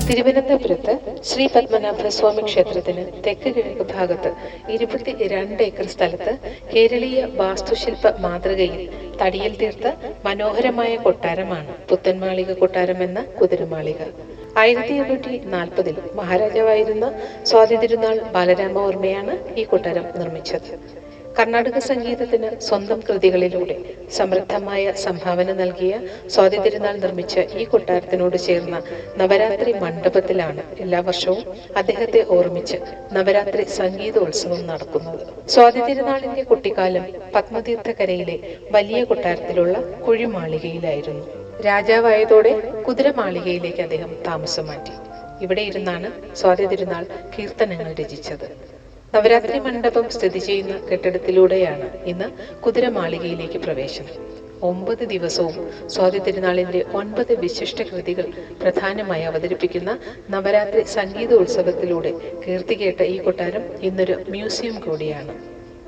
തിരുവനന്തപുരത്ത് ശ്രീ പത്മനാഭസ്വാമി ക്ഷേത്രത്തിന് തെക്ക് കിഴക്ക് ഭാഗത്ത് 22 ഏക്കർ സ്ഥലത്ത് കേരളീയ വാസ്തുശില്പ മാതൃകയിൽ തടിയിൽ തീർത്ത മനോഹരമായ കൊട്ടാരമാണ് പുത്തൻമാളിക കൊട്ടാരം എന്ന കുതിരമാളിക. 1840 മഹാരാജാവായിരുന്ന സ്വാതി തിരുനാൾ ബാലരാമവർമ്മയാണ് ഈ കൊട്ടാരം നിർമ്മിച്ചത്. കർണാടക സംഗീതത്തിന് സ്വന്തം കൃതികളിലൂടെ സമൃദ്ധമായ സംഭാവന നൽകിയ സ്വാതി തിരുനാൾ നിർമ്മിച്ച ഈ കൊട്ടാരത്തിനോട് ചേർന്ന നവരാത്രി മണ്ഡപത്തിലാണ് എല്ലാ വർഷവും അദ്ദേഹത്തെ ഓർമ്മിച്ച് നവരാത്രി സംഗീതോത്സവം നടക്കുന്നത്. സ്വാതി തിരുനാളിന്റെ കുട്ടിക്കാലം പത്മതീർത്ഥക്കരയിലെ വലിയ കൊട്ടാരത്തിലുള്ള കുഴിമാളികയിലായിരുന്നു. രാജാവായതോടെ കുതിരമാളികയിലേക്ക് അദ്ദേഹം താമസം മാറ്റി. ഇവിടെ ഇരുന്നാണ് സ്വാതി തിരുനാൾ കീർത്തനങ്ങൾ രചിച്ചത്. നവരാത്രി മണ്ഡപം സ്ഥിതി ചെയ്യുന്ന കെട്ടിടത്തിലൂടെയാണ് ഇന്ന് കുതിരമാളികയിലേക്ക് പ്രവേശനം. 9 ദിവസവും സ്വാതി തിരുനാളിന്റെ 9 വിശിഷ്ട കൃതികൾ പ്രധാനമായി അവതരിപ്പിക്കുന്ന നവരാത്രി സംഗീതോത്സവത്തിലൂടെ കീർത്തികേട്ട ഈ കൊട്ടാരം ഇന്നൊരു മ്യൂസിയം കൂടിയാണ്.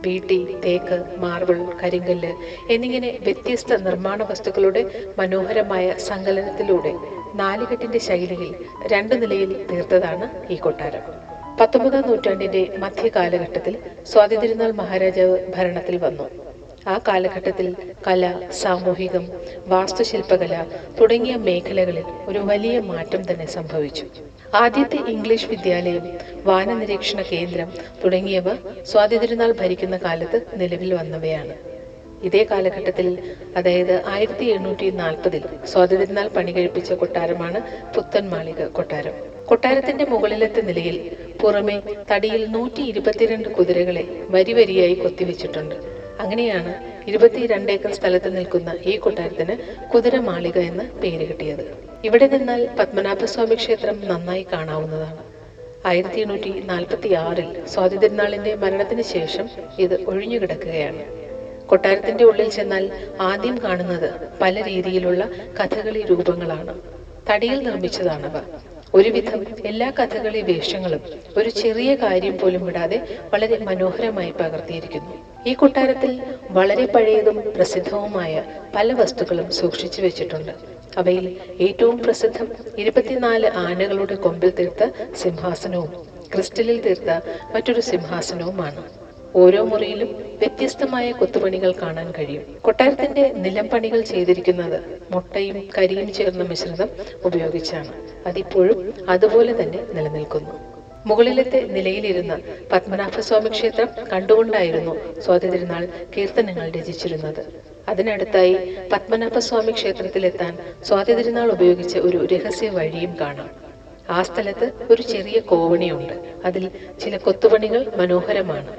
വീട്ടി, തേക്ക്, മാർബിൾ, കരിങ്കല്ല് എന്നിങ്ങനെ വ്യത്യസ്ത നിർമ്മാണ വസ്തുക്കളുടെ മനോഹരമായ സങ്കലനത്തിലൂടെ 4 കെട്ടിന്റെ ശൈലിയിൽ 2 നിലയിൽ തീർത്തതാണ് ഈ കൊട്ടാരം. 19ാം നൂറ്റാണ്ടിന്റെ മധ്യകാലഘട്ടത്തിൽ സ്വാതി തിരുനാൾ മഹാരാജാവ് ഭരണത്തിൽ വന്നു. ആ കാലഘട്ടത്തിൽ കല, സാമൂഹികം, വാസ്തുശില്പകല തുടങ്ങിയ മേഖലകളിൽ ഒരു വലിയ മാറ്റം തന്നെ സംഭവിച്ചു. ആദ്യത്തെ ഇംഗ്ലീഷ് വിദ്യാലയം, വാനനിരീക്ഷണ കേന്ദ്രം തുടങ്ങിയവ സ്വാതി തിരുനാൾ ഭരിക്കുന്ന കാലത്ത് നിലവിൽ വന്നവയാണ്. ഇതേ കാലഘട്ടത്തിൽ, അതായത് 1840 സ്വാതി തിരുനാൾ പണി കഴിപ്പിച്ച കൊട്ടാരമാണ് പുത്തൻമാളിക കൊട്ടാരം. കൊട്ടാരത്തിന്റെ മുകളിലത്തെ നിലയിൽ പുറമെ തടിയിൽ 122 കുതിരകളെ വരിവരിയായി കൊത്തിവെച്ചിട്ടുണ്ട്. അങ്ങനെയാണ് 22 ഏക്കർ സ്ഥലത്ത് നിൽക്കുന്ന ഈ കൊട്ടാരത്തിന് കുതിരമാളിക എന്ന് പേര് കിട്ടിയത്. ഇവിടെ നിന്നാൽ പത്മനാഭസ്വാമി ക്ഷേത്രം നന്നായി കാണാവുന്നതാണ്. 1846 സ്വാതി തിരുനാളിന്റെ മരണത്തിന് ശേഷം ഇത് ഒഴിഞ്ഞുകിടക്കുകയാണ്. കൊട്ടാരത്തിന്റെ ഉള്ളിൽ ചെന്നാൽ ആദ്യം കാണുന്നത് പല രീതിയിലുള്ള കഥകളി രൂപങ്ങളാണ്. തടിയിൽ നിർമ്മിച്ചതാണവ. ഒരുവിധം എല്ലാ കഥകളി വേഷങ്ങളും ഒരു ചെറിയ കാര്യം പോലും വിടാതെ വളരെ മനോഹരമായി പകർത്തിയിരിക്കുന്നു. ഈ കൊട്ടാരത്തിൽ വളരെ പഴയതും പ്രസിദ്ധവുമായ പല വസ്തുക്കളും സൂക്ഷിച്ചു വെച്ചിട്ടുണ്ട്. അവയിൽ ഏറ്റവും പ്രസിദ്ധം 24 ആനകളുടെ കൊമ്പിൽ തീർത്ത സിംഹാസനവും ക്രിസ്റ്റലിൽ തീർത്ത മറ്റൊരു സിംഹാസനവുമാണ്. ഓരോ മുറിയിലും വ്യത്യസ്തമായ കൊത്തുപണികൾ കാണാൻ കഴിയും. കൊട്ടാരത്തിന്റെ നിലം പണികൾ ചെയ്തിരിക്കുന്നത് മുട്ടയും കരിയും ചേർന്ന മിശ്രിതം ഉപയോഗിച്ചാണ്. അതിപ്പോഴും അതുപോലെ തന്നെ നിലനിൽക്കുന്നു. മുകളിലത്തെ നിലയിലിരുന്ന പത്മനാഭസ്വാമി ക്ഷേത്രം കണ്ടുകൊണ്ടായിരുന്നു സ്വാതി തിരുനാൾ കീർത്തനങ്ങൾ രചിച്ചിരുന്നത്. അതിനടുത്തായി പത്മനാഭസ്വാമി ക്ഷേത്രത്തിലെത്താൻ സ്വാതി തിരുനാൾ ഉപയോഗിച്ച ഒരു രഹസ്യ വഴിയും കാണാം. ആ സ്ഥലത്ത് ഒരു ചെറിയ കോവണിയുണ്ട്. അതിൽ ചില കൊത്തുപണികൾ മനോഹരമാണ്.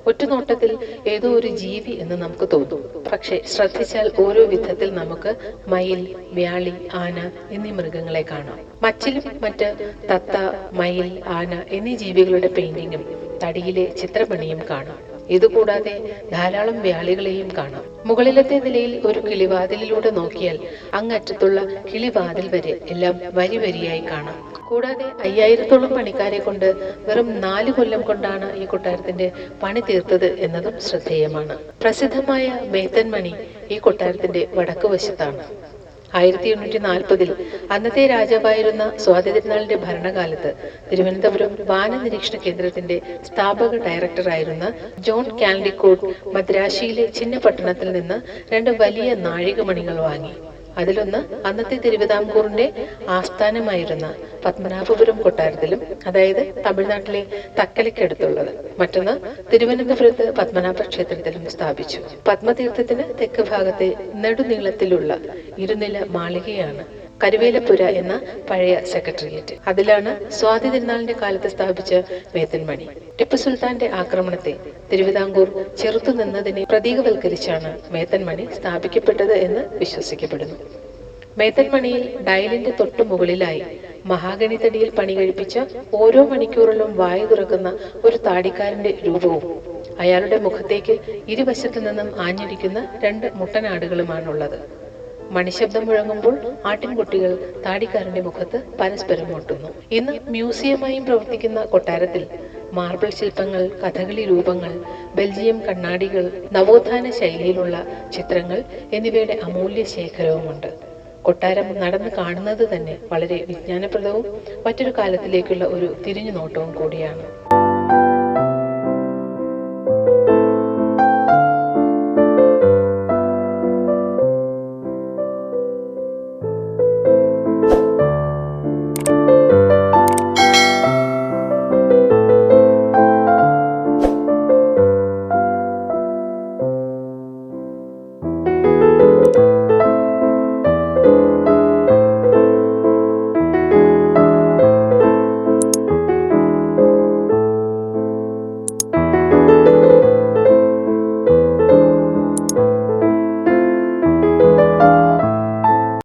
ഒറ്റനോട്ടത്തിൽ ഏതോ ഒരു ജീവി എന്ന് നമുക്ക് തോന്നും. പക്ഷെ ശ്രദ്ധിച്ചാൽ ഓരോ വിധത്തിൽ നമുക്ക് മയിൽ, വ്യാളി, ആന എന്നീ മൃഗങ്ങളെ കാണാം. മച്ചിലും മറ്റ് തത്ത, മയിൽ, ആന എന്നീ ജീവികളുടെ പെയിന്റിങ്ങും തടിയിലെ ചിത്രപണിയും കാണാം. ഇതുകൂടാതെ ധാരാളം വ്യാളികളെയും കാണാം. മുകളിലത്തെ നിലയിൽ ഒരു കിളിവാതിലിലൂടെ നോക്കിയാൽ അങ്ങറ്റത്തുള്ള കിളിവാതിൽ വരെ എല്ലാം വരി വരിയായി കാണാം. കൂടാതെ 5000-ഓളം പണിക്കാരെ കൊണ്ട് വെറും 4 കൊല്ലം കൊണ്ടാണ് ഈ കൊട്ടാരത്തിന്റെ പണി തീർത്തത് എന്നതും ശ്രദ്ധേയമാണ്. പ്രസിദ്ധമായ മേത്തൻമണി ഈ കൊട്ടാരത്തിന്റെ വടക്കുവശത്താണ്. 1840 അന്നത്തെ രാജാവായിരുന്ന സ്വാതി തിരുനാളിന്റെ ഭരണകാലത്ത് തിരുവനന്തപുരം വാനനിരീക്ഷണ കേന്ദ്രത്തിന്റെ സ്ഥാപക ഡയറക്ടറായിരുന്ന ജോൺ കാൽഡിക്കോട്ട് മദ്രാശിയിലെ ചിന്നപട്ടണത്തിൽ നിന്ന് 2 വലിയ നാഴികമണികൾ വാങ്ങി. അതിലൊന്ന് അന്നത്തെ തിരുവിതാംകൂറിന്റെ ആസ്ഥാനമായിരുന്ന പത്മനാഭപുരം കൊട്ടാരത്തിലും, അതായത് തമിഴ്നാട്ടിലെ തക്കലയ്ക്കടുത്തുള്ളത്. മറ്റൊന്ന് തിരുവനന്തപുരത്ത് പത്മനാഭ ക്ഷേത്രത്തിലും സ്ഥാപിച്ചു. പത്മതീർത്ഥത്തിന് തെക്ക് ഭാഗത്തെ നെടുനീളത്തിലുള്ള 2 നില മാളികയാണ് കരുവേലപ്പുര എന്ന പഴയ സെക്രട്ടേറിയറ്റ്. അതിലാണ് സ്വാതി തിരുനാളിന്റെ കാലത്ത് സ്ഥാപിച്ച മേത്തൻമണി. ടിപ്പു സുൽത്താന്റെ ആക്രമണത്തെ തിരുവിതാംകൂർ ചെറുത്തുനിന്നതിനെ പ്രതീകവൽക്കരിച്ചാണ് മേത്തൻമണി സ്ഥാപിക്കപ്പെട്ടത് എന്ന് വിശ്വസിക്കപ്പെടുന്നു. മേത്തൻമണിയിൽ ഡയലിന്റെ തൊട്ടു മുകളിലായി മഹാഗണി തടിയിൽ പണി കഴിപ്പിച്ച ഓരോ മണിക്കൂറിലും വായു തുറക്കുന്ന ഒരു താടിക്കാരന്റെ രൂപവും അയാളുടെ മുഖത്തേക്ക് ഇരുവശത്തു നിന്നും ആഞ്ഞിരിക്കുന്ന 2 മുട്ടനാടുകളുമാണുള്ളത്. മണിശബ്ദം മുഴങ്ങുമ്പോൾ ആട്ടിൻകുട്ടികൾ താടിക്കാരന്റെ മുഖത്ത് പരസ്പരം മുട്ടുന്നു. ഇന്ന് മ്യൂസിയമായും പ്രവർത്തിക്കുന്ന കൊട്ടാരത്തിൽ മാർബിൾ ശില്പങ്ങൾ, കഥകളി രൂപങ്ങൾ, ബെൽജിയം കണ്ണാടികൾ, നവോത്ഥാന ശൈലിയിലുള്ള ചിത്രങ്ങൾ എന്നിവയുടെ അമൂല്യ ശേഖരവുമുണ്ട്. കൊട്ടാരം നടന്നു കാണുന്നത് തന്നെ വളരെ വിജ്ഞാനപ്രദവും മറ്റൊരു കാലത്തിലേക്കുള്ള ഒരു തിരിഞ്ഞുനോട്ടവും കൂടിയാണ്.